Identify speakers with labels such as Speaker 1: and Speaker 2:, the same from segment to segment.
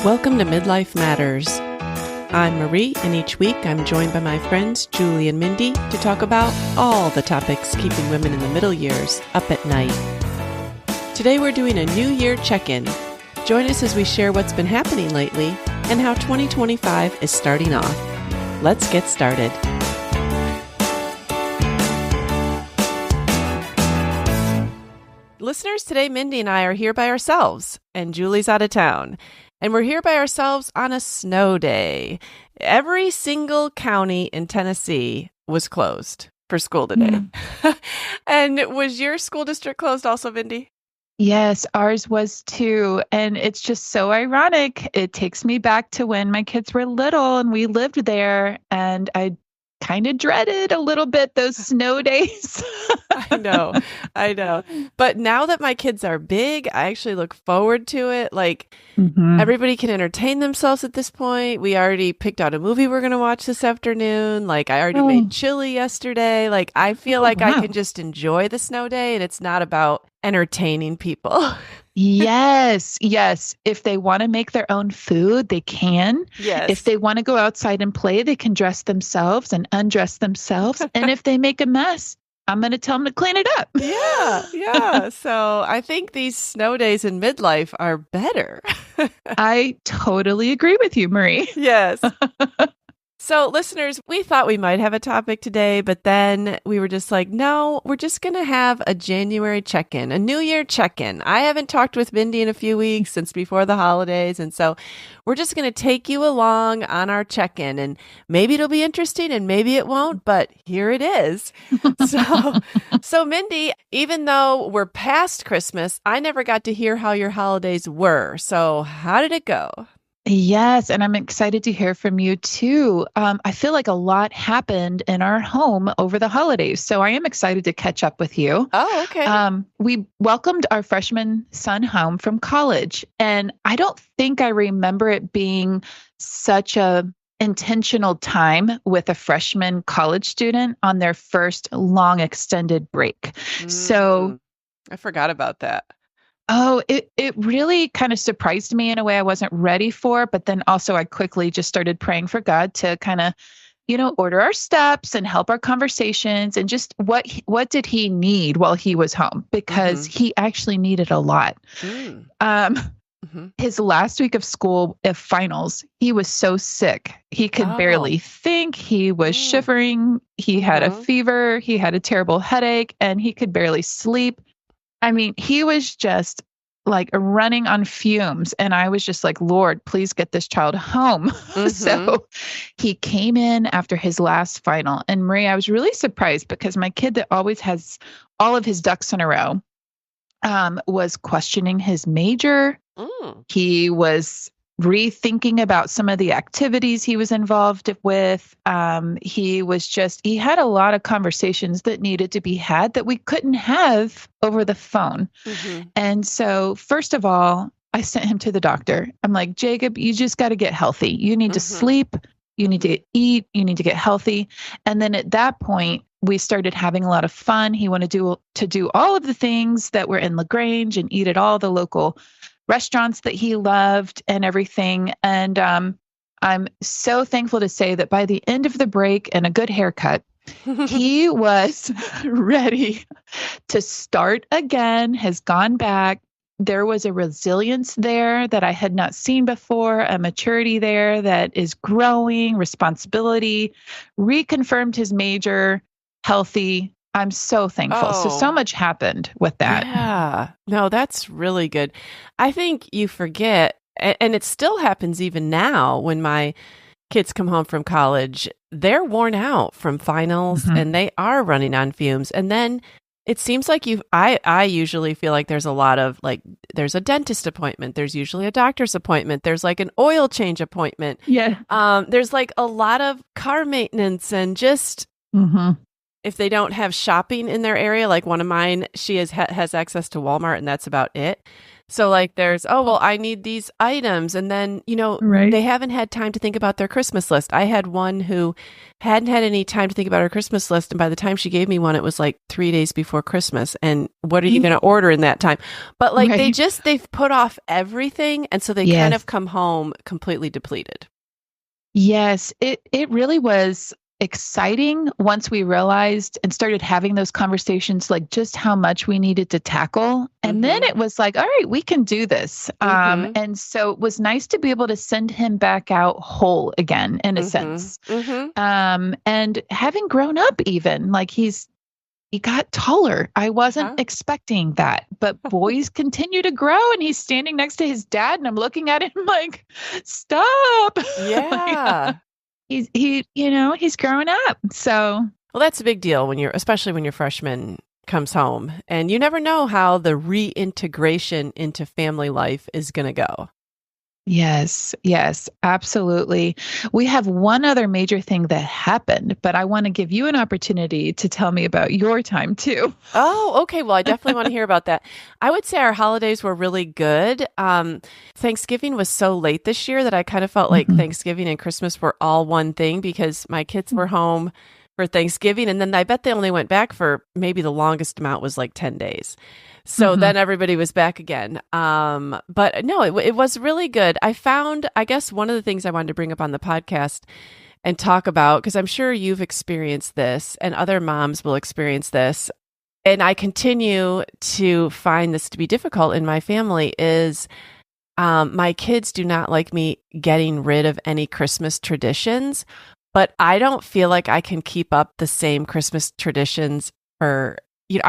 Speaker 1: Welcome to Midlife Matters. I'm Marie, and each week I'm joined by my friends Julie and Mindy to talk about all the topics keeping women in the middle years up at night. Today we're doing a New Year check-in. Join us as we share what's been happening lately and how 2025 is starting off. Let's get started. Listeners, today Mindy and I are here by ourselves, and Julie's out of town. And we're here by ourselves on a snow day. Every single county in Tennessee was closed for school today. And was your school district closed also, Mindy?
Speaker 2: Yes, ours was too. And it's just so ironic. It takes me back to when my kids were little and we lived there. And I kind of dreaded a little bit those snow days.
Speaker 1: I know. But now that my kids are big, I actually look forward to it. Like, everybody can entertain themselves at this point. We already picked out a movie we're going to watch this afternoon. Like, I already made chili yesterday. Like, I feel like I can just enjoy the snow day, and it's not about entertaining people.
Speaker 2: Yes. If they want to make their own food, they can.
Speaker 1: Yes.
Speaker 2: If they want to go outside and play, they can dress themselves and undress themselves. And if they make a mess, I'm going to tell them to clean it up.
Speaker 1: Yeah. So I think these snow days in midlife are better.
Speaker 2: I totally agree with you, Marie.
Speaker 1: Yes. So listeners, we thought we might have a topic today, but then we were just like, no, we're just going to have a January check-in, a New Year check-in. I haven't talked with Mindy in a few weeks since before the holidays. And so we're just going to take you along on our check-in, and maybe it'll be interesting and maybe it won't, but here it is. So Mindy, even though we're past Christmas, I never got to hear how your holidays were. So how did it go?
Speaker 2: Yes, and I'm excited to hear from you too. I feel like a lot happened in our home over the holidays, so I am excited to catch up with you.
Speaker 1: Oh, okay.
Speaker 2: We welcomed our freshman son home from college, and I don't think I remember it being such a intentional time with a freshman college student on their first long extended break. So
Speaker 1: I forgot about that.
Speaker 2: Oh, it really kind of surprised me in a way I wasn't ready for. But then also I quickly just started praying for God to kind of, order our steps and help our conversations and just what did he need while he was home? Because he actually needed a lot. His last week of school, of finals, he was so sick. He could barely think. He was shivering. He had a fever. He had a terrible headache, and he could barely sleep. I mean, he was just like running on fumes. And I was just like, Lord, please get this child home. So he came in after his last final. And Marie, I was really surprised because my kid that always has all of his ducks in a row was questioning his major. He was rethinking about some of the activities he was involved with. He had a lot of conversations that needed to be had that we couldn't have over the phone. And so first of all, I sent him to the doctor. I'm like, Jacob, you just got to get healthy. You need to sleep. You need to eat. You need to get healthy. And then at that point, we started having a lot of fun. He wanted to do all of the things that were in LaGrange and eat at all the local restaurants that he loved and everything. And I'm so thankful to say that by the end of the break and a good haircut, he was ready to start again, has gone back. There was a resilience there that I had not seen before, a maturity there that is growing, responsibility, reconfirmed his major, healthy. I'm so thankful. So much happened with that.
Speaker 1: Yeah. No, that's really good. I think you forget, and it still happens even now when my kids come home from college, they're worn out from finals and they are running on fumes. And then it seems like I usually feel like there's a lot of there's a dentist appointment. There's usually a doctor's appointment. There's like an oil change appointment.
Speaker 2: Yeah.
Speaker 1: There's like a lot of car maintenance and just, if they don't have shopping in their area, like one of mine, she has access to Walmart and that's about it. So like there's, oh, well, I need these items. And then,
Speaker 2: Right.
Speaker 1: they haven't had time to think about their Christmas list. I had one who hadn't had any time to think about her Christmas list. And by the time she gave me one, it was like 3 days before Christmas. And what are you going to order in that time? But like they've put off everything. And so they kind of come home completely depleted.
Speaker 2: Yes, it really was exciting once we realized and started having those conversations, like just how much we needed to tackle. And then it was like, all right, we can do this. And so it was nice to be able to send him back out whole again, in a sense. And having grown up, even like he got taller. I wasn't expecting that, but boys continue to grow, and he's standing next to his dad, and I'm looking at him like, stop.
Speaker 1: Yeah.
Speaker 2: He's growing up. So,
Speaker 1: well, that's a big deal especially when your freshman comes home, and you never know how the reintegration into family life is going to go.
Speaker 2: Yes, absolutely. We have one other major thing that happened, but I want to give you an opportunity to tell me about your time too.
Speaker 1: Oh, okay. Well, I definitely want to hear about that. I would say our holidays were really good. Thanksgiving was so late this year that I kind of felt like Thanksgiving and Christmas were all one thing because my kids were home for Thanksgiving. And then I bet they only went back for maybe the longest amount was like 10 days. So then everybody was back again. But no, it was really good. I found, I guess one of the things I wanted to bring up on the podcast and talk about, because I'm sure you've experienced this and other moms will experience this, and I continue to find this to be difficult in my family, is my kids do not like me getting rid of any Christmas traditions, but I don't feel like I can keep up the same Christmas traditions for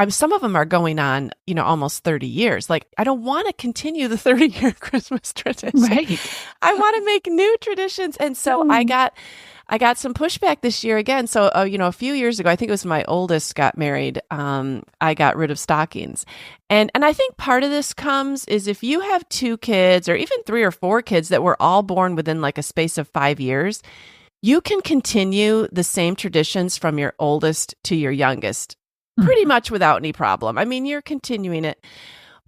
Speaker 1: some of them are going on, almost 30 years. Like, I don't want to continue the 30-year Christmas tradition.
Speaker 2: Right.
Speaker 1: I want to make new traditions. And so I got some pushback this year again. So, a few years ago, I think it was my oldest got married. I got rid of stockings. And I think part of this is if you have 2 kids or even 3 or 4 kids that were all born within like a space of 5 years, you can continue the same traditions from your oldest to your youngest pretty much without any problem. I mean, you're continuing it.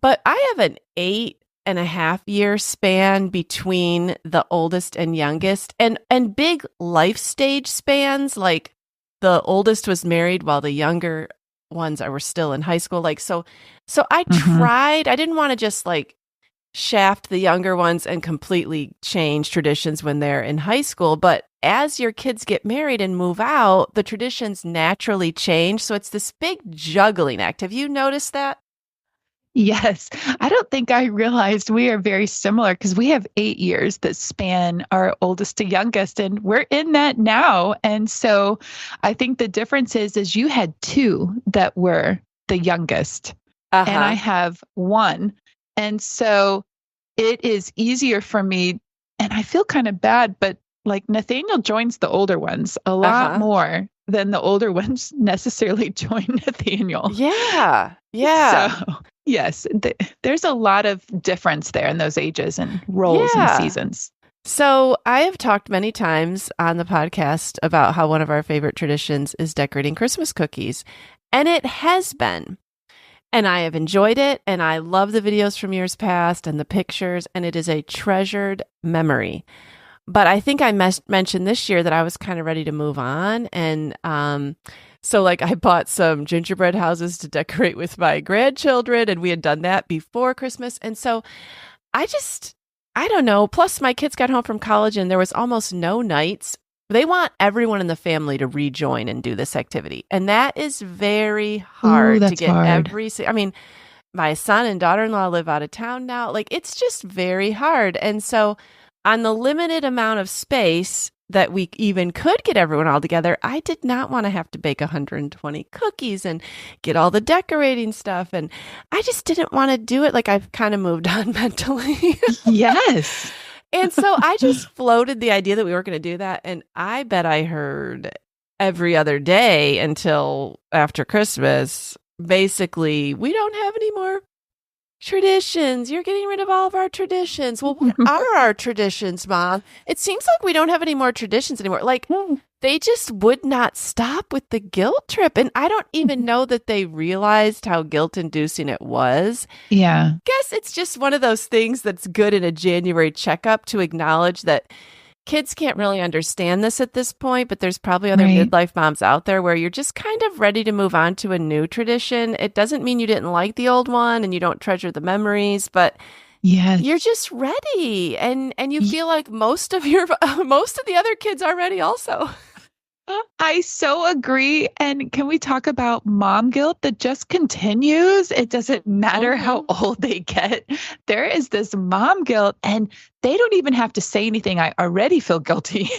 Speaker 1: But I have an 8.5-year span between the oldest and youngest, and big life stage spans. Like the oldest was married while the younger ones were still in high school. Like, so I tried, I didn't want to just like shaft the younger ones and completely change traditions when they're in high school. But as your kids get married and move out, the traditions naturally change. So it's this big juggling act. Have you noticed that?
Speaker 2: Yes. I don't think I realized we are very similar because we have 8 years that span our oldest to youngest, and we're in that now. And so I think the difference is you had 2 that were the youngest, and I have 1. And so it is easier for me, and I feel kind of bad, but like Nathaniel joins the older ones a lot more than the older ones necessarily join Nathaniel.
Speaker 1: Yeah.
Speaker 2: So, yes, there's a lot of difference there in those ages and roles and seasons.
Speaker 1: So I have talked many times on the podcast about how one of our favorite traditions is decorating Christmas cookies, and it has been. And I have enjoyed it, and I love the videos from years past and the pictures, and it is a treasured memory. But I think I mentioned this year that I was kind of ready to move on. And so like I bought some gingerbread houses to decorate with my grandchildren, and we had done that before Christmas. And so I don't know. Plus my kids got home from college and there was almost no nights. They want everyone in the family to rejoin and do this activity. And that is very hard to get I mean, my son and daughter-in-law live out of town now. Like, it's just very hard. And so on the limited amount of space that we even could get everyone all together, I did not want to have to bake 120 cookies and get all the decorating stuff. And I just didn't want to do it. Like, I've kind of moved on mentally.
Speaker 2: Yes.
Speaker 1: And so I just floated the idea that we were going to do that. And I bet I heard every other day until after Christmas, basically, we don't have any more Traditions. You're getting rid of all of our traditions. Well, what are our traditions, Mom? It seems like we don't have any more traditions anymore. Like, they just would not stop with the guilt trip. And I don't even know that they realized how guilt inducing it was.
Speaker 2: Yeah.
Speaker 1: Guess it's just one of those things that's good in a January checkup to acknowledge that kids can't really understand this at this point, but there's probably other midlife moms out there where you're just kind of ready to move on to a new tradition. It doesn't mean you didn't like the old one and you don't treasure the memories, but you're just ready. And you feel like most of the other kids are ready also.
Speaker 2: I so agree. And can we talk about mom guilt that just continues? It doesn't matter how old they get. There is this mom guilt, and they don't even have to say anything. I already feel guilty.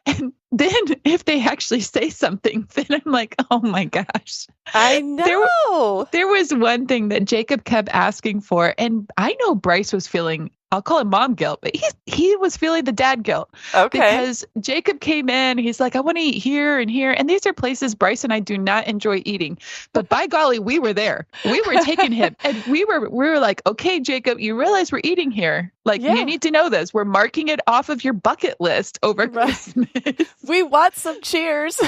Speaker 2: And then if they actually say something, then I'm like, oh my gosh.
Speaker 1: I know.
Speaker 2: There was one thing that Jacob kept asking for. And I know Bryce was feeling, I'll call him mom guilt, but he was feeling the dad guilt.
Speaker 1: Okay.
Speaker 2: Because Jacob came in, he's like, I want to eat here and here. And these are places Bryce and I do not enjoy eating. But by golly, we were there. We were taking him. And we were like, okay, Jacob, you realize we're eating here. Like, you need to know this. We're marking it off of your bucket list over Christmas.
Speaker 1: We want some cheers.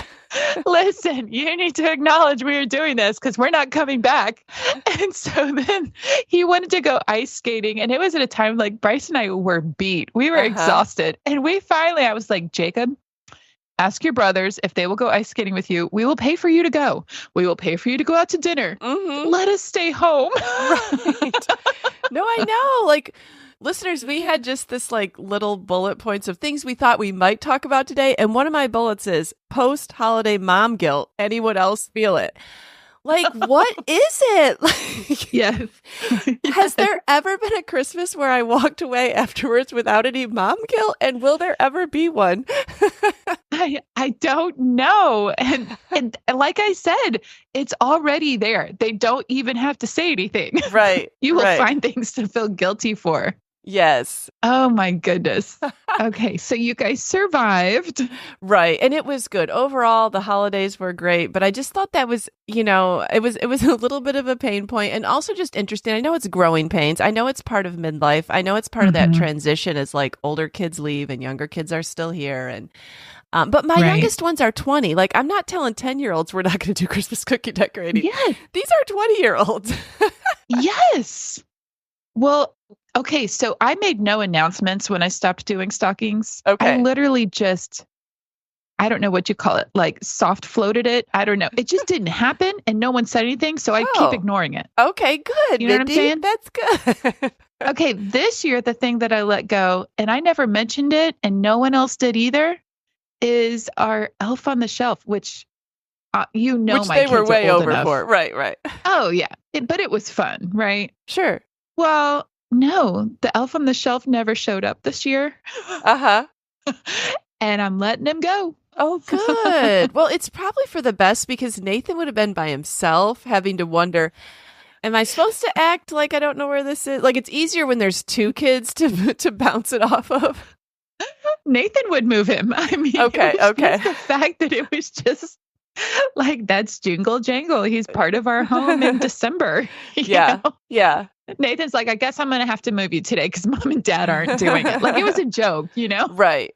Speaker 2: Listen, you need to acknowledge we are doing this because we're not coming back. And so then he wanted to go ice skating. And it was at a time like Bryce and I were beat. We were exhausted. And I was like, Jacob, ask your brothers if they will go ice skating with you. We will pay for you to go. We will pay for you to go out to dinner. Let us stay home.
Speaker 1: Right. No, I know. Like, listeners, we had just this like little bullet points of things we thought we might talk about today. And one of my bullets is post-holiday mom guilt. Anyone else feel it? Like, what is it? Like,
Speaker 2: yes.
Speaker 1: Has there ever been a Christmas where I walked away afterwards without any mom guilt? And will there ever be one?
Speaker 2: I don't know. And like I said, it's already there. They don't even have to say anything.
Speaker 1: Right.
Speaker 2: You will find things to feel guilty for.
Speaker 1: Yes.
Speaker 2: Oh my goodness. Okay, so you guys survived.
Speaker 1: Right. And it was good. Overall, the holidays were great, but I just thought that was, it was a little bit of a pain point and also just interesting. I know it's growing pains. I know it's part of midlife. I know it's part of that transition as like older kids leave and younger kids are still here. And but my youngest ones are 20. Like, I'm not telling 10-year-olds we're not going to do Christmas cookie decorating.
Speaker 2: Yes.
Speaker 1: These are 20-year-olds.
Speaker 2: Yes. Well, okay, so I made no announcements when I stopped doing stockings.
Speaker 1: Okay.
Speaker 2: I literally just, I don't know what you call it, like soft floated it. I don't know. It just didn't happen and no one said anything, so I keep ignoring it.
Speaker 1: Okay, good.
Speaker 2: You know what I'm saying?
Speaker 1: That's good.
Speaker 2: Okay, this year, the thing that I let go, and I never mentioned it and no one else did either, is our Elf on the Shelf, which my kids
Speaker 1: they were way
Speaker 2: are old
Speaker 1: over
Speaker 2: enough.
Speaker 1: for. Right.
Speaker 2: Oh, yeah. But it was fun, right?
Speaker 1: Sure.
Speaker 2: Well, no, the Elf on the Shelf never showed up this year. And I'm letting him go.
Speaker 1: Oh, good. Well, it's probably for the best because Nathan would have been by himself having to wonder, am I supposed to act like I don't know where this is? Like, it's easier when there's two kids to bounce it off of.
Speaker 2: Nathan would move him. I mean,
Speaker 1: okay.
Speaker 2: The fact that it was just like, that's Jingle Jangle. He's part of our home in December.
Speaker 1: Yeah.
Speaker 2: Nathan's like, I guess I'm going to have to move you today because mom and dad aren't doing it. Like, it was a joke,
Speaker 1: Right.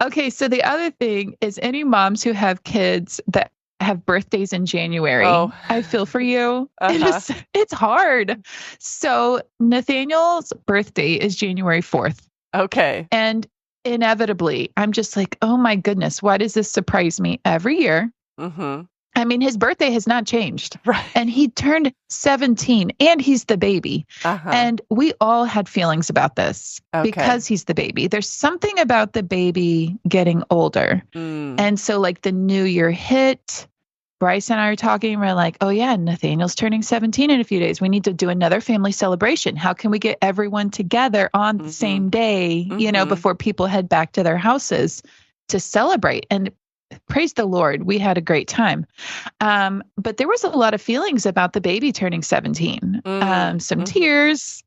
Speaker 2: Okay. So the other thing is any moms who have kids that have birthdays in January.
Speaker 1: Oh.
Speaker 2: I feel for you. It's hard. So Nathaniel's birthday is January 4th.
Speaker 1: Okay.
Speaker 2: And inevitably, I'm just like, oh my goodness, why does this surprise me every year? I mean, his birthday has not changed.
Speaker 1: Right.
Speaker 2: And he turned 17 and he's the baby. And we all had feelings about this because he's the baby. There's something about the baby getting older. And so like the new year hit, Bryce and I are talking. We're like, oh yeah, Nathaniel's turning 17 in a few days. We need to do another family celebration. How can we get everyone together on the same day, before people head back to their houses to celebrate? And praise the Lord, we had a great time. But there was a lot of feelings about the baby turning 17. Some tears,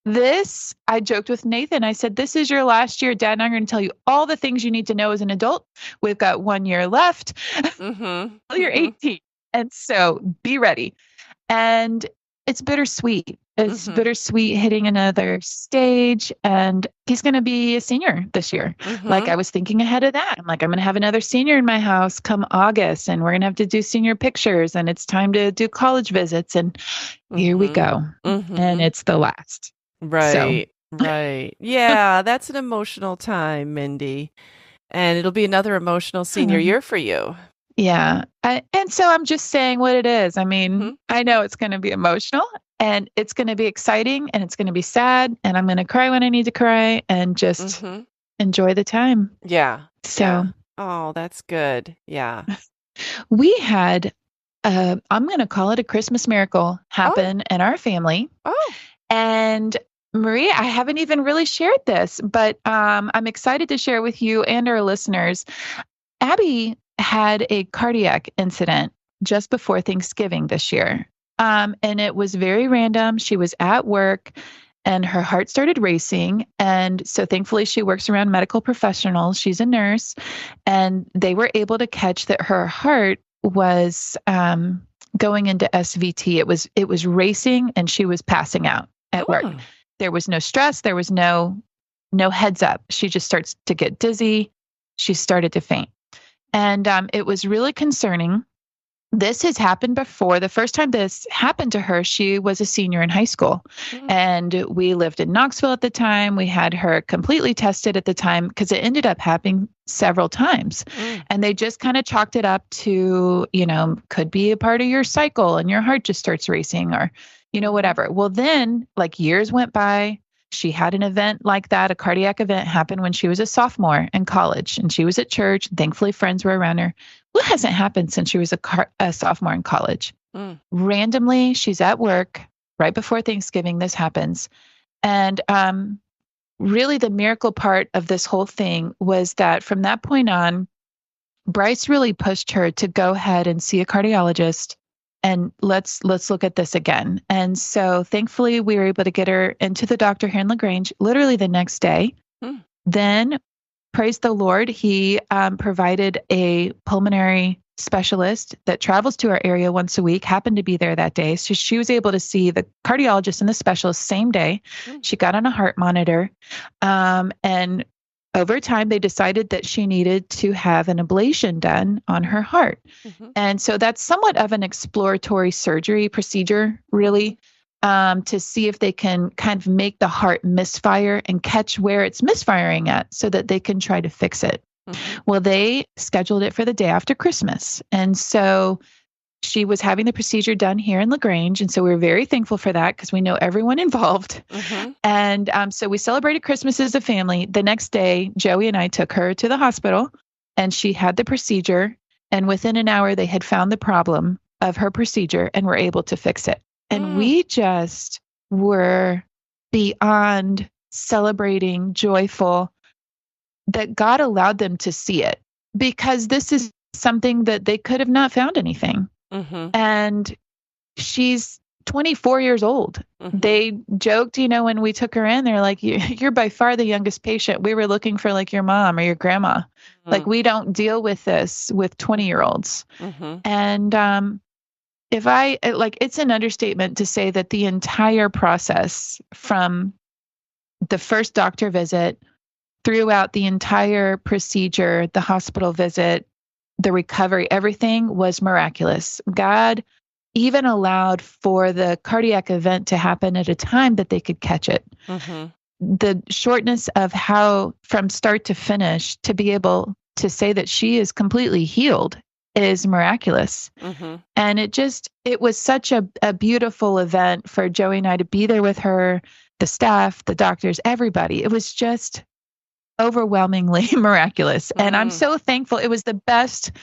Speaker 2: because I joked with Nathan. I said, this is your last year. Dad and I are going to tell you all the things you need to know as an adult. We've got 1 year left. You're 18. And so be ready. And it's bittersweet. It's bittersweet hitting another stage. And he's going to be a senior this year. Like I was thinking ahead of that. I'm like, I'm going to have another senior in my house come August, and we're going to have to do senior pictures, and it's time to do college visits. And here we go. And it's the last.
Speaker 1: Right. Right. Yeah. That's an emotional time, Mindy. And it'll be another emotional senior year for you.
Speaker 2: Yeah. And so I'm just saying what it is. I mean, I know it's going to be emotional, and it's going to be exciting, and it's going to be sad, and I'm going to cry when I need to cry, and just enjoy the time.
Speaker 1: Yeah.
Speaker 2: So.
Speaker 1: Yeah. Oh, that's good. Yeah.
Speaker 2: We had, I'm going to call it a Christmas miracle happen in our family.
Speaker 1: Oh.
Speaker 2: And Maria, I haven't even really shared this, but I'm excited to share with you and our listeners. Abby had a cardiac incident just before Thanksgiving this year. And it was very random. She was at work and her heart started racing. And so thankfully she works around medical professionals. She's a nurse, and they were able to catch that her heart was going into SVT. It was racing, and she was passing out at work. There was no stress. There was no heads up. She just starts to get dizzy. She started to faint. And it was really concerning. This has happened before. The first time this happened to her, she was a senior in high school. And we lived in Knoxville at the time. We had her completely tested at the time because it ended up happening several times. And they just kind of chalked it up to, could be a part of your cycle and your heart just starts racing, or whatever. Well, then like years went by. She had an event like that, a cardiac event happen when she was a sophomore in college, and she was at church. Thankfully, friends were around her. What hasn't happened since she was a sophomore in college? Randomly, she's at work right before Thanksgiving. This happens. And really the miracle part of this whole thing was that from that point on, Bryce really pushed her to go ahead and see a cardiologist. And let's look at this again. And so thankfully we were able to get her into the doctor here in LaGrange literally the next day. Then praise the Lord, he provided a pulmonary specialist that travels to our area once a week, happened to be there that day. So she was able to see the cardiologist and the specialist same day. She got on a heart monitor. And over time, they decided that she needed to have an ablation done on her heart. And so that's somewhat of an exploratory surgery procedure, really, to see if they can kind of make the heart misfire and catch where it's misfiring at so that they can try to fix it. Well, they scheduled it for the day after Christmas. And so she was having the procedure done here in LaGrange. And so we were very thankful for that because we know everyone involved. And so we celebrated Christmas as a family. The next day, Joey and I took her to the hospital, and she had the procedure. And within an hour, they had found the problem of her procedure and were able to fix it. And we just were beyond celebrating, joyful that God allowed them to see it, because this is something that they could have not found anything. And she's 24 years old. They joked, when we took her in, they're like, you're by far the youngest patient. We were looking for like your mom or your grandma. Like, we don't deal with this with 20-year-olds. And it's an understatement to say that the entire process from the first doctor visit throughout the entire procedure, the hospital visit, the recovery, everything was miraculous. God even allowed for the cardiac event to happen at a time that they could catch it. The shortness of how from start to finish to be able to say that she is completely healed is miraculous. And it was such a beautiful event for Joey and I to be there with her, the staff, the doctors, everybody. It was just overwhelmingly miraculous. And I'm so thankful. It was the best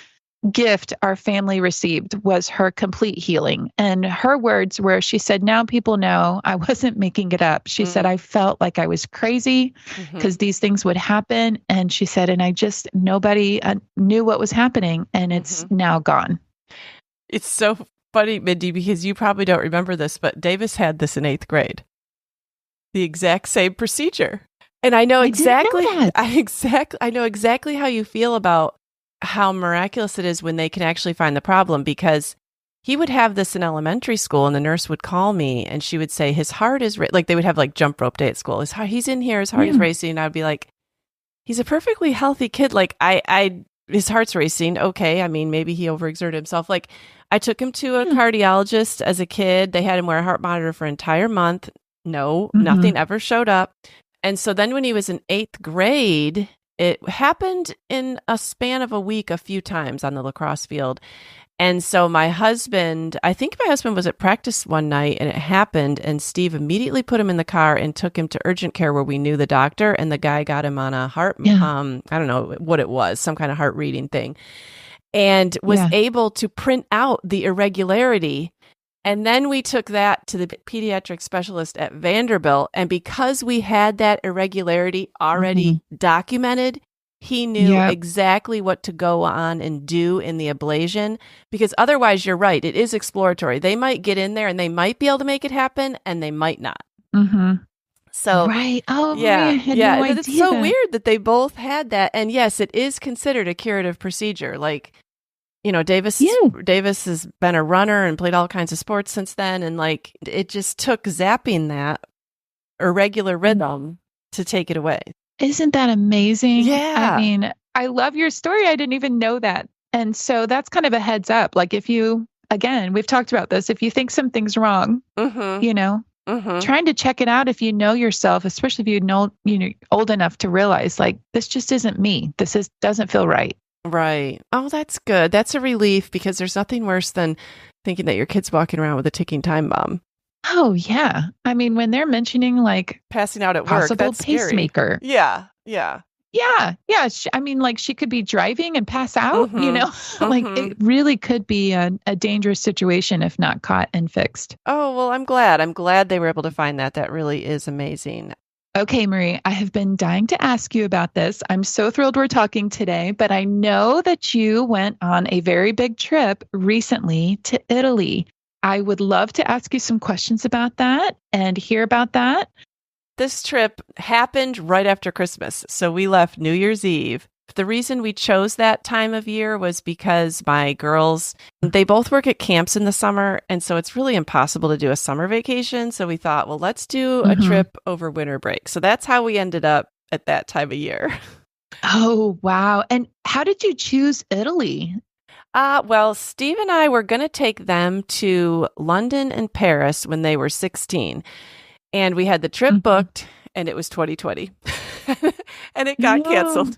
Speaker 2: gift our family received, was her complete healing. And her words were, she said, now people know I wasn't making it up. She said, I felt like I was crazy because these things would happen. And she said, and nobody knew what was happening, and it's now gone.
Speaker 1: It's so funny, Mindy, because you probably don't remember this, but Davis had this in 8th grade. The exact same procedure. And I know I know exactly how you feel about how miraculous it is when they can actually find the problem, because he would have this in elementary school, and the nurse would call me and she would say, his heart is, like they would have like jump rope day at school. He's in here, his heart is racing. And I'd be like, he's a perfectly healthy kid. Like his heart's racing. Okay. I mean, maybe he overexerted himself. Like I took him to a cardiologist as a kid. They had him wear a heart monitor for an entire month. No, nothing ever showed up. And so then when he was in 8th grade, it happened in a span of a week a few times on the lacrosse field. And so I think my husband was at practice one night and it happened, and Steve immediately put him in the car and took him to urgent care where we knew the doctor, and the guy got him on a heart, I don't know what it was, some kind of heart reading thing, and was able to print out the irregularity. And then we took that to the pediatric specialist at Vanderbilt, and because we had that irregularity already documented, he knew exactly what to go on and do in the ablation, because otherwise, you're right, it is exploratory. They might get in there and they might be able to make it happen, and they might not. So,
Speaker 2: right. Oh, yeah. No idea.
Speaker 1: It's so weird that they both had that. And yes, it is considered a curative procedure. Like, you know, Davis has been a runner and played all kinds of sports since then. And like, it just took zapping that irregular rhythm to take it away.
Speaker 2: Isn't that amazing?
Speaker 1: Yeah.
Speaker 2: I mean, I love your story. I didn't even know that. And so that's kind of a heads up. Like if you, again, we've talked about this, if you think something's wrong, you know, trying to check it out if you know yourself, especially if you're old enough to realize like, this just isn't me. Doesn't feel right.
Speaker 1: Right. Oh, that's good. That's a relief, because there's nothing worse than thinking that your kid's walking around with a ticking time bomb.
Speaker 2: Oh, yeah. I mean, when they're mentioning like
Speaker 1: passing out at work,
Speaker 2: possible
Speaker 1: that's
Speaker 2: pacemaker.
Speaker 1: Scary. Yeah.
Speaker 2: I mean, like she could be driving and pass out, you know, like it really could be a dangerous situation if not caught and fixed.
Speaker 1: Oh, well, I'm glad they were able to find that. That really is amazing.
Speaker 2: Okay, Marie, I have been dying to ask you about this. I'm so thrilled we're talking today, but I know that you went on a very big trip recently to Italy. I would love to ask you some questions about that and hear about that.
Speaker 1: This trip happened right after Christmas, so we left New Year's Eve. The reason we chose that time of year was because my girls, they both work at camps in the summer, and so it's really impossible to do a summer vacation. So we thought, well, let's do a trip over winter break. So that's how we ended up at that time of year.
Speaker 2: Oh, wow. And how did you choose Italy?
Speaker 1: Well, Steve and I were going to take them to London and Paris when they were 16. And we had the trip booked, and it was 2020. And it got canceled.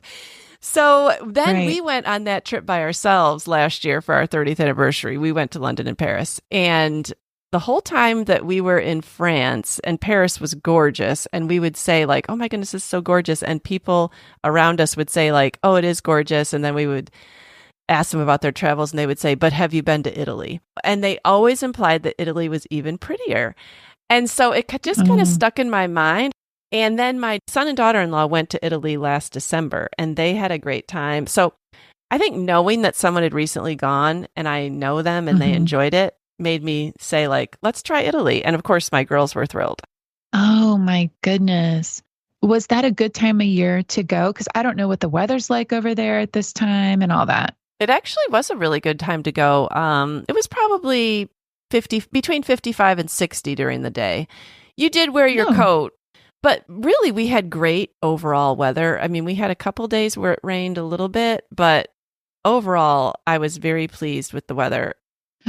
Speaker 1: So then we went on that trip by ourselves last year for our 30th anniversary. We went to London and Paris. And the whole time that we were in France, and Paris was gorgeous, and we would say like, oh my goodness, this is so gorgeous. And people around us would say like, oh, it is gorgeous. And then we would ask them about their travels, and they would say, but have you been to Italy? And they always implied that Italy was even prettier. And so it just kind of stuck in my mind. And then my son and daughter-in-law went to Italy last December, and they had a great time. So I think knowing that someone had recently gone and I know them and they enjoyed it made me say like, let's try Italy. And of course, my girls were thrilled.
Speaker 2: Oh my goodness. Was that a good time of year to go? Because I don't know what the weather's like over there at this time and all that.
Speaker 1: It actually was a really good time to go. It was probably between 55 and 60 during the day. You did wear your coat, but really we had great overall weather. I mean, we had a couple days where it rained a little bit, but overall I was very pleased with the weather.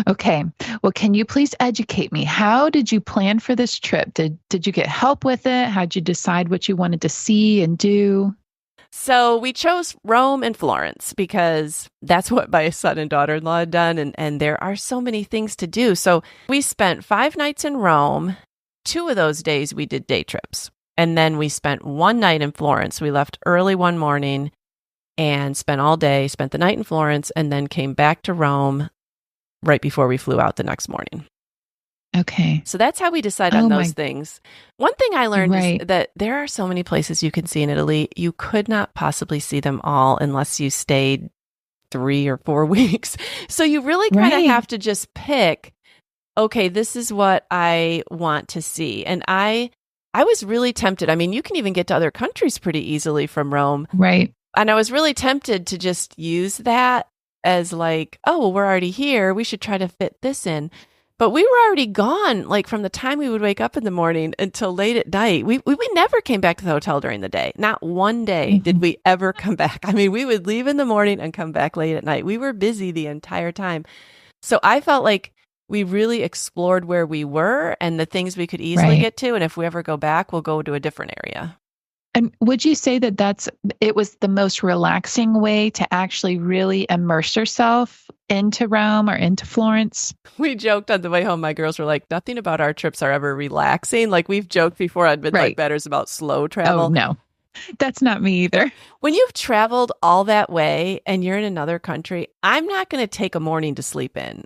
Speaker 2: Okay. Well, can you please educate me? How did you plan for this trip? Did you get help with it? How'd you decide what you wanted to see and do?
Speaker 1: So we chose Rome and Florence because that's what my son and daughter-in-law had done. And there are so many things to do. So we spent 5 nights in Rome. 2 of those days we did day trips. And then we spent 1 night in Florence. We left early one morning and spent all day, spent the night in Florence, and then came back to Rome right before we flew out the next morning.
Speaker 2: Okay.
Speaker 1: So that's how we decide on those things. One thing I learned is that there are so many places you can see in Italy. You could not possibly see them all unless you stayed 3 or 4 weeks. So you really kind of have to just pick, okay, this is what I want to see. And I was really tempted. I mean, you can even get to other countries pretty easily from Rome.
Speaker 2: Right.
Speaker 1: And I was really tempted to just use that as like, oh, well, we're already here. We should try to fit this in. But we were already gone, like from the time we would wake up in the morning until late at night. We never came back to the hotel during the day. Not one day did we ever come back. I mean, we would leave in the morning and come back late at night. We were busy the entire time. So I felt like we really explored where we were and the things we could easily get to. And if we ever go back, we'll go to a different area.
Speaker 2: And would you say that it was the most relaxing way to actually really immerse yourself into Rome or into Florence?
Speaker 1: We joked on the way home. My girls were like, nothing about our trips are ever relaxing. Like we've joked before on Midnight Betters about slow travel.
Speaker 2: Oh, no, that's not me either.
Speaker 1: When you've traveled all that way and you're in another country, I'm not going to take a morning to sleep in.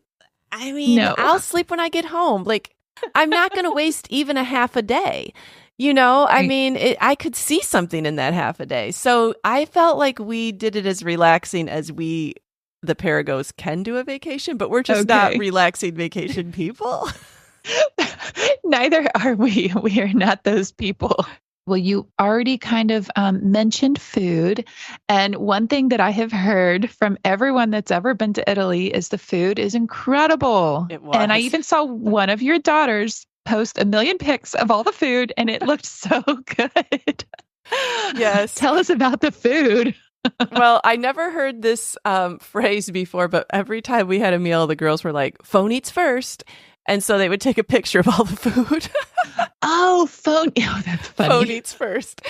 Speaker 1: I mean, no. I'll sleep when I get home. Like I'm not going to waste even a half a day. You know, I mean, I could see something in that half a day. So I felt like we did it as relaxing as the Paragos can do a vacation, but we're just not relaxing vacation people.
Speaker 2: Neither are we. We are not those people. Well, you already kind of mentioned food. And one thing that I have heard from everyone that's ever been to Italy is the food is incredible.
Speaker 1: It was.
Speaker 2: And I even saw one of your daughters post 1 million pics of all the food, and it looked so good.
Speaker 1: Yes.
Speaker 2: Tell us about the food.
Speaker 1: Well, I never heard this phrase before, but every time we had a meal, the girls were like, phone eats first. And so they would take a picture of all the food.
Speaker 2: Oh, that's funny.
Speaker 1: Phone eats first.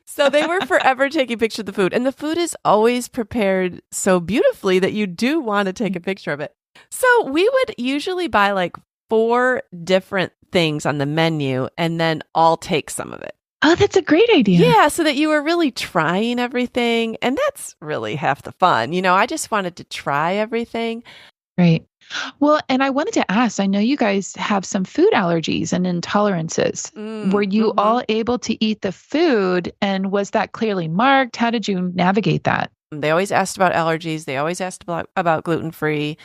Speaker 1: So they were forever taking pictures of the food. And the food is always prepared so beautifully that you do want to take a picture of it. So we would usually buy like 4 different things on the menu and then all take some of it.
Speaker 2: Oh, that's a great idea.
Speaker 1: Yeah, so that you were really trying everything. And that's really half the fun. You know, I just wanted to try everything.
Speaker 2: Right. Well, and I wanted to ask, I know you guys have some food allergies and intolerances. Were you all able to eat the food? And was that clearly marked? How did you navigate that?
Speaker 1: They always asked about allergies. They always asked about gluten-free.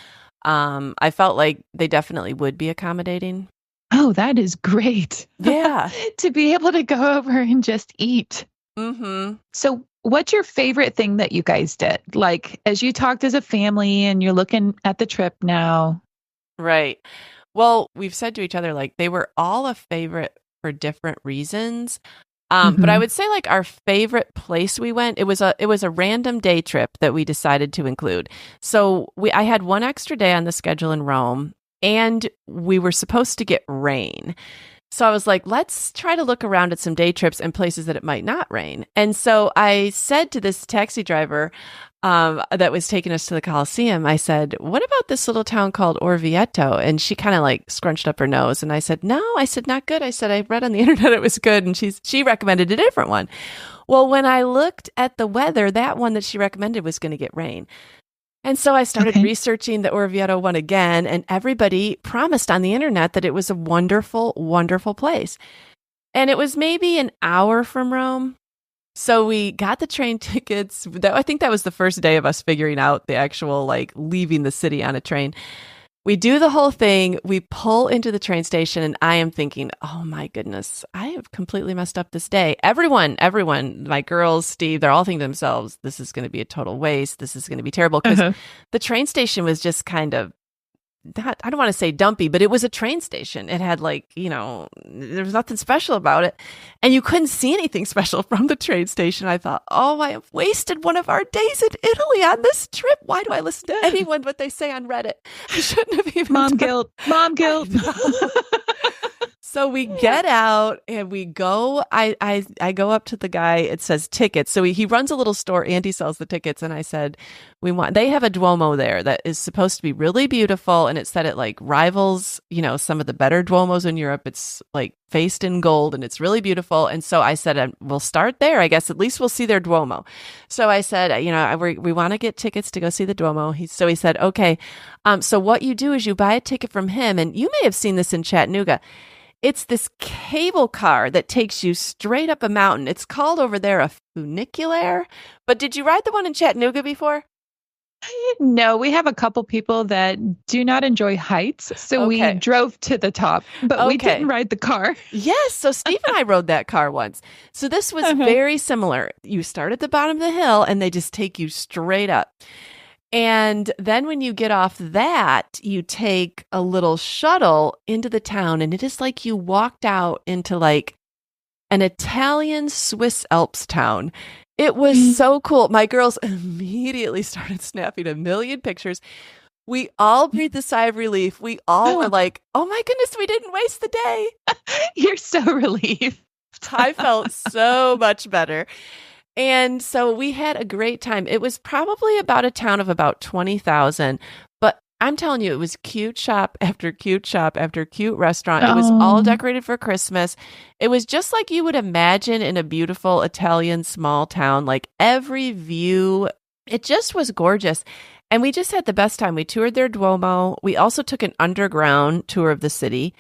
Speaker 1: I felt like they definitely would be accommodating.
Speaker 2: Oh, that is great.
Speaker 1: Yeah.
Speaker 2: To be able to go over and just eat.
Speaker 1: Mm-hmm.
Speaker 2: So what's your favorite thing that you guys did? Like, as you talked as a family and you're looking at the trip now.
Speaker 1: Right. Well, we've said to each other, like, they were all a favorite for different reasons. But I would say like our favorite place we went, it was a random day trip that we decided to include. So I had one extra day on the schedule in Rome and we were supposed to get rain. So I was like, let's try to look around at some day trips and places that it might not rain. And so I said to this taxi driver that was taking us to the Colosseum, I said, what about this little town called Orvieto? And she kind of like scrunched up her nose. And I said, no, not good. I said, I read on the internet it was good. And she recommended a different one. Well, when I looked at the weather, that one that she recommended was going to get rain. And so I started researching the Orvieto one again, and everybody promised on the internet that it was a wonderful, wonderful place. And it was maybe an hour from Rome. So we got the train tickets. I think that was the first day of us figuring out the actual, like, leaving the city on a train. We do the whole thing. We pull into the train station, and I am thinking, oh my goodness, I have completely messed up this day. Everyone, my girls, Steve, they're all thinking to themselves, this is going to be a total waste. This is going to be terrible. Because the train station was just kind of, I don't want to say dumpy, but it was a train station. It had like, there was nothing special about it. And you couldn't see anything special from the train station. I thought, oh, I have wasted one of our days in Italy on this trip. Why do I listen to anyone but they say on Reddit? I shouldn't have even.
Speaker 2: Mom guilt.
Speaker 1: So we get out and we go, I go up to the guy, it says tickets. So he runs a little store and he sells the tickets. And I said, they have a Duomo there that is supposed to be really beautiful. And it said it like rivals, some of the better Duomos in Europe. It's like faced in gold and it's really beautiful. And so I said, we'll start there. I guess at least we'll see their Duomo. So I said, we want to get tickets to go see the Duomo. So he said, okay. So what you do is you buy a ticket from him. And you may have seen this in Chattanooga. It's this cable car that takes you straight up a mountain. It's called over there a funicular. But did you ride the one in Chattanooga before?
Speaker 2: No, we have a couple people that do not enjoy heights. So we drove to the top, but we didn't ride the car.
Speaker 1: Yes. So Steve and I rode that car once. So this was very similar. You start at the bottom of the hill and they just take you straight up. And then when you get off that, you take a little shuttle into the town, and it is like you walked out into like an Italian Swiss Alps town. It was so cool. My girls immediately started snapping a million pictures. We all breathed a sigh of relief. We all were like, oh my goodness, we didn't waste the day.
Speaker 2: You're so relieved.
Speaker 1: I felt so much better. And so we had a great time. It was probably about a town of about 20,000, but I'm telling you, it was cute shop after cute shop after cute restaurant. It was all decorated for Christmas. It was just like you would imagine in a beautiful Italian small town, like every view. It just was gorgeous. And we just had the best time. We toured their Duomo. We also took an underground tour of the city.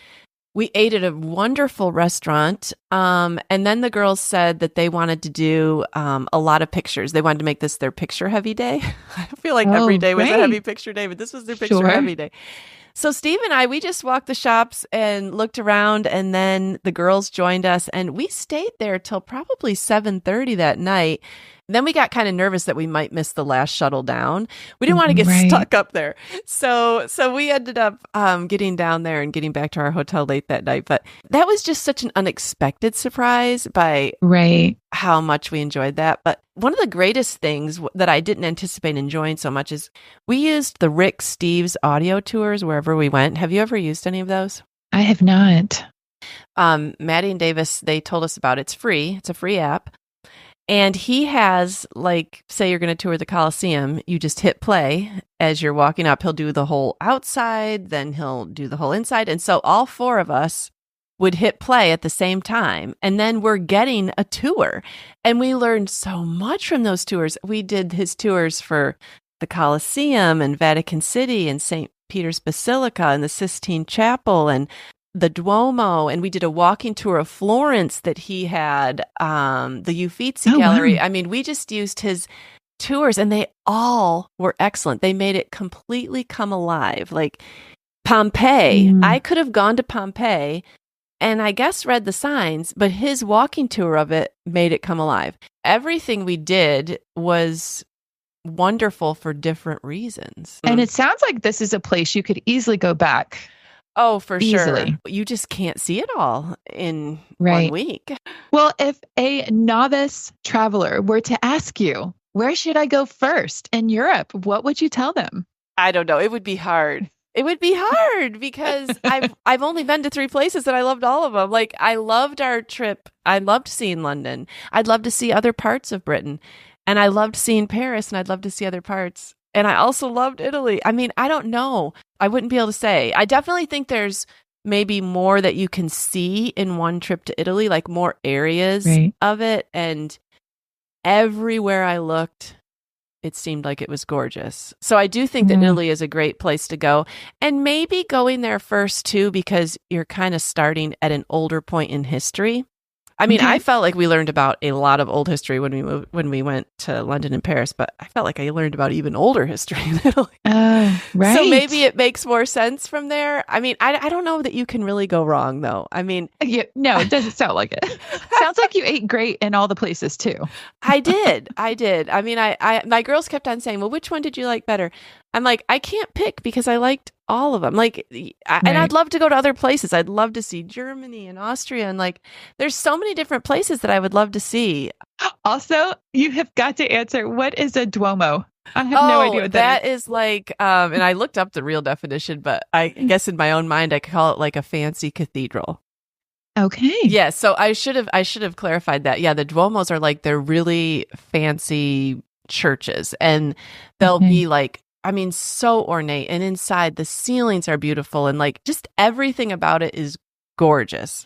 Speaker 1: We ate at a wonderful restaurant. And then the girls said that they wanted to do a lot of pictures. They wanted to make this their picture heavy day. I feel like every day was a heavy picture day, but this was their picture heavy day. So Steve and I, we just walked the shops and looked around, and then the girls joined us, and we stayed there till probably 7:30 that night. Then we got kind of nervous that we might miss the last shuttle down. We didn't want to get stuck up there. So we ended up getting down there and getting back to our hotel late that night. But that was just such an unexpected surprise by how much we enjoyed that. But one of the greatest things that I didn't anticipate enjoying so much is we used the Rick Steves audio tours wherever we went. Have you ever used any of those?
Speaker 2: I have not.
Speaker 1: Maddie and Davis, they told us about it. It's free. It's a free app. And he has, like, say you're going to tour the Coliseum, you just hit play as you're walking up. He'll do the whole outside, then he'll do the whole inside. And so all four of us would hit play at the same time. And then we're getting a tour. And we learned so much from those tours. We did his tours for the Coliseum and Vatican City and St. Peter's Basilica and the Sistine Chapel and the Duomo, and we did a walking tour of Florence that he had, the Uffizi Gallery. Wow. I mean, we just used his tours, and they all were excellent. They made it completely come alive. Like Pompeii, I could have gone to Pompeii and I guess read the signs, but his walking tour of it made it come alive. Everything we did was wonderful for different reasons.
Speaker 2: And it sounds like this is a place you could easily go back.
Speaker 1: Oh, for easily. Sure. You just can't see it all in 1 week.
Speaker 2: Well, if a novice traveler were to ask you, where should I go first in Europe? What would you tell them?
Speaker 1: I don't know. It would be hard. It would be hard because I've only been to 3 places and I loved all of them. Like, I loved our trip. I loved seeing London. I'd love to see other parts of Britain. And I loved seeing Paris, and I'd love to see other parts. And I also loved Italy. I mean, I don't know. I wouldn't be able to say. I definitely think there's maybe more that you can see in one trip to Italy, like more areas of it. And everywhere I looked, it seemed like it was gorgeous. So I do think that Italy is a great place to go. And maybe going there first, too, because you're kind of starting at an older point in history. I mean, I felt like we learned about a lot of old history when we went to London and Paris, but I felt like I learned about even older history in Italy.
Speaker 2: Right.
Speaker 1: So maybe it makes more sense from there. I mean, I don't know that you can really go wrong, though. I mean,
Speaker 2: no, it doesn't sound like it. Sounds like you ate great in all the places too.
Speaker 1: I did. I mean, my girls kept on saying, "Well, which one did you like better?" I'm like, I can't pick because I liked all of them. Like, and I'd love to go to other places. I'd love to see Germany and Austria. And like, there's so many different places that I would love to see.
Speaker 2: Also, you have got to answer, what is a Duomo? I have no idea what that
Speaker 1: is like, and I looked up the real definition, but I guess in my own mind, I could call it like a fancy cathedral.
Speaker 2: Okay.
Speaker 1: Yeah. So I should have clarified that. Yeah. The Duomos are like, they're really fancy churches, and they'll be like, I mean, so ornate, and inside the ceilings are beautiful, and like just everything about it is gorgeous.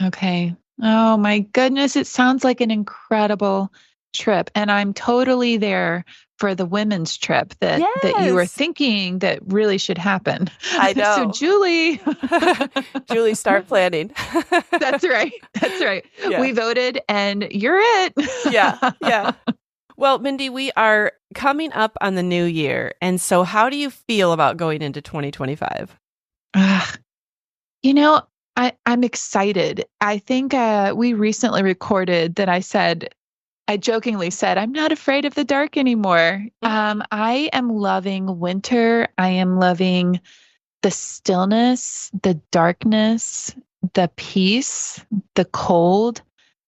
Speaker 2: Okay. Oh my goodness. It sounds like an incredible trip. And I'm totally there for the women's trip that you were thinking that really should happen.
Speaker 1: I know.
Speaker 2: So Julie,
Speaker 1: start planning.
Speaker 2: That's right. Yeah. We voted and you're it.
Speaker 1: Yeah. Well, Mindy, we are coming up on the new year. And so how do you feel about going into 2025?
Speaker 2: I'm excited. I think we recently recorded that I said I jokingly said, I'm not afraid of the dark anymore. I am loving winter. I am loving the stillness, the darkness, the peace, the cold.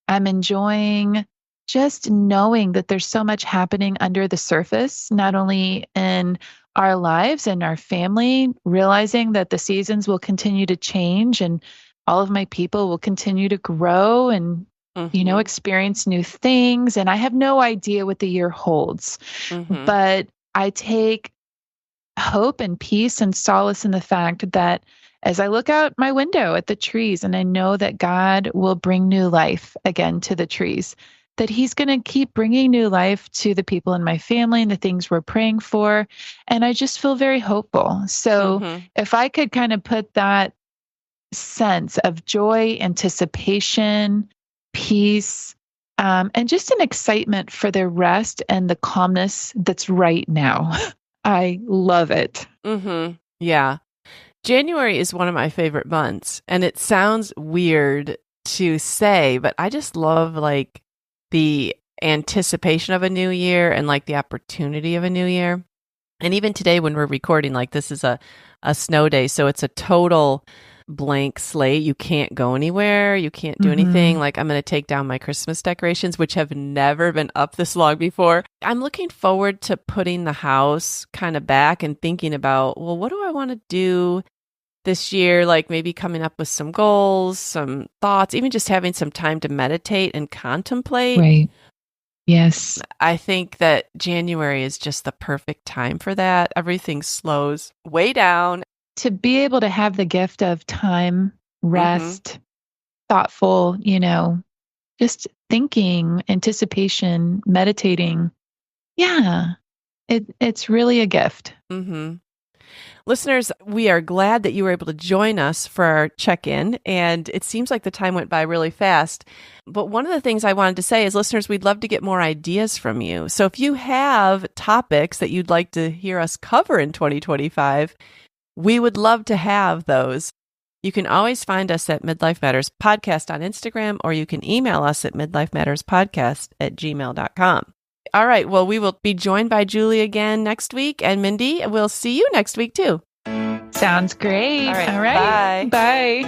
Speaker 2: I'm enjoying just knowing that there's so much happening under the surface, not only in our lives and our family, realizing that the seasons will continue to change and all of my people will continue to grow and, experience new things. And I have no idea what the year holds, but I take hope and peace and solace in the fact that as I look out my window at the trees and I know that God will bring new life again to the trees, that he's going to keep bringing new life to the people in my family and the things we're praying for. And I just feel very hopeful. So if I could kind of put that sense of joy, anticipation, peace, and just an excitement for the rest and the calmness that's right now. I love it.
Speaker 1: Yeah. January is one of my favorite months, and it sounds weird to say, but I just love like the anticipation of a new year and like the opportunity of a new year. And even today when we're recording, like this is a snow day, so it's a total blank slate. You can't go anywhere. You can't do anything. Like I'm going to take down my Christmas decorations, which have never been up this long before. I'm looking forward to putting the house kind of back and thinking about, well, what do I want to do this year? Like maybe coming up with some goals, some thoughts, even just having some time to meditate and contemplate.
Speaker 2: Right. Yes.
Speaker 1: I think that January is just the perfect time for that. Everything slows way down.
Speaker 2: To be able to have the gift of time, rest, thoughtful, just thinking, anticipation, meditating. Yeah, it's really a gift.
Speaker 1: Listeners, we are glad that you were able to join us for our check-in, and it seems like the time went by really fast. But one of the things I wanted to say is, listeners, we'd love to get more ideas from you. So if you have topics that you'd like to hear us cover in 2025, we would love to have those. You can always find us at Midlife Matters Podcast on Instagram, or you can email us at midlifematterspodcast@gmail.com. All right. Well, we will be joined by Julie again next week. And Mindy, we'll see you next week too.
Speaker 2: Sounds great.
Speaker 1: All right.
Speaker 2: Bye.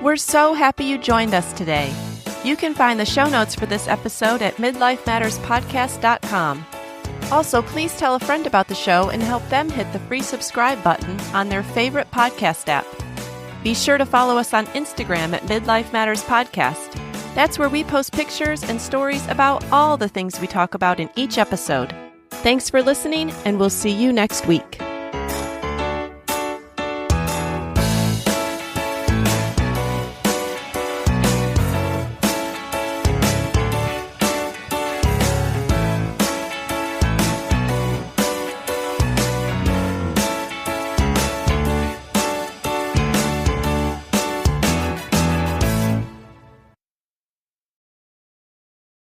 Speaker 1: We're so happy you joined us today. You can find the show notes for this episode at midlifematterspodcast.com. Also, please tell a friend about the show and help them hit the free subscribe button on their favorite podcast app. Be sure to follow us on Instagram at Midlife Matters Podcast. That's where we post pictures and stories about all the things we talk about in each episode. Thanks for listening, and we'll see you next week.